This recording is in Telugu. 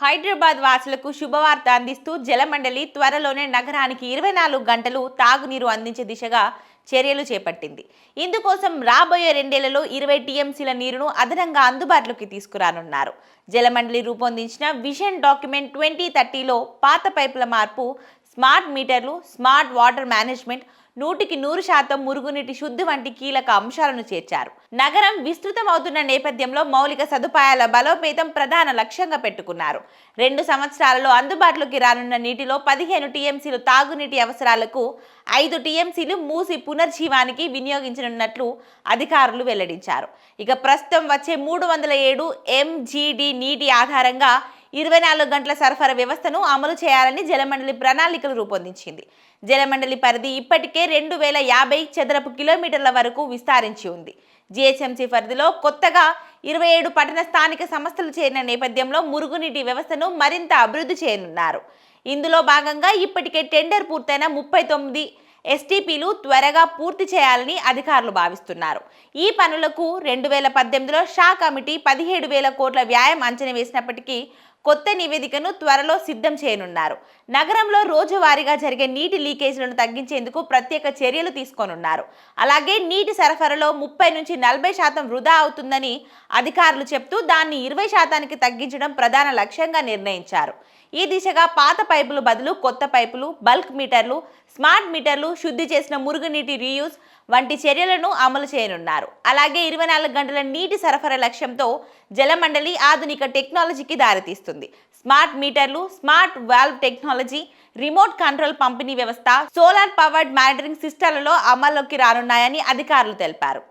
హైదరాబాద్ వాసులకు శుభవార్త అందిస్తూ జలమండలి త్వరలోనే నగరానికి 24 గంటలు తాగునీరు అందించే దిశగా చర్యలు చేపట్టింది. ఇందుకోసం రాబోయే 2 ఏళ్లలో 20 టీఎంసీల నీరును అదనంగా అందుబాటులోకి తీసుకురానున్నారు. జలమండలి రూపొందించిన విజన్ డాక్యుమెంట్ 2030లో పాత పైపుల మార్పు, స్మార్ట్ మీటర్లు, స్మార్ట్ వాటర్ మేనేజ్మెంట్, 100% మురుగునీటి శుద్ధి వంటి కీలక అంశాలను చేర్చారు. నగరం విస్తృతమవుతున్న నేపథ్యంలో మౌలిక సదుపాయాల బలోపేతం ప్రధాన లక్ష్యంగా పెట్టుకున్నారు. 2 సంవత్సరాలలో అందుబాటులోకి రానున్న నీటిలో 15 టీఎంసీలు తాగునీటి అవసరాలకు, 5 టీఎంసీలు మూసి పునర్జీవానికి వినియోగించనున్నట్లు అధికారులు వెల్లడించారు. ఇక ప్రస్తుతం వచ్చే 307 ఎంజీడీ నీటి ఆధారంగా 24 గంటల సరఫరా వ్యవస్థను అమలు చేయాలని జలమండలి ప్రణాళికలు రూపొందించింది. జలమండలి పరిధి ఇప్పటికే 2050 చదరపు కిలోమీటర్ల వరకు విస్తరించి ఉంది. జీహెచ్ఎంసీ పరిధిలో కొత్తగా 27 పట్టణ స్థానిక సంస్థలు చేరిన నేపథ్యంలో మురుగునీటి వ్యవస్థను మరింత అభివృద్ధి చేయనున్నారు. ఇందులో భాగంగా ఇప్పటికే టెండర్ పూర్తయిన 39 ఎస్టీపీలు త్వరగా పూర్తి చేయాలని అధికారులు భావిస్తున్నారు. ఈ పనులకు 2018లో షా కమిటీ 17,000 కోట్ల వ్యయం అంచనా వేసినప్పటికీ కొత్త నివేదికను త్వరలో సిద్ధం చేయనున్నారు. నగరంలో రోజువారీగా జరిగే నీటి లీకేజీలను తగ్గించేందుకు ప్రత్యేక చర్యలు తీసుకోనున్నారు. అలాగే నీటి సరఫరాలో 30 నుంచి 40% వృధా అవుతుందని అధికారులు చెప్తూ దాన్ని 20%కి తగ్గించడం ప్రధాన లక్ష్యంగా నిర్ణయించారు. ఈ దిశగా పాత పైపులు బదులు కొత్త పైపులు, బల్క్ మీటర్లు, స్మార్ట్ మీటర్లు, శుద్ధి చేసిన మురుగునీటి రీయూజ్ వంటి చర్యలను అమలు చేయనున్నారు. అలాగే 24 గంటల నీటి సరఫరా లక్ష్యంతో జలమండలి ఆధునిక టెక్నాలజీకి దారితీస్తుంది. స్మార్ట్ మీటర్లు, smart valve technology, remote control పంపిణీ వ్యవస్థ, సోలార్ పవర్డ్ మానిటరింగ్ సిస్టంలలో అమల్లోకి రానున్నాయని అధికారులు తెలిపారు.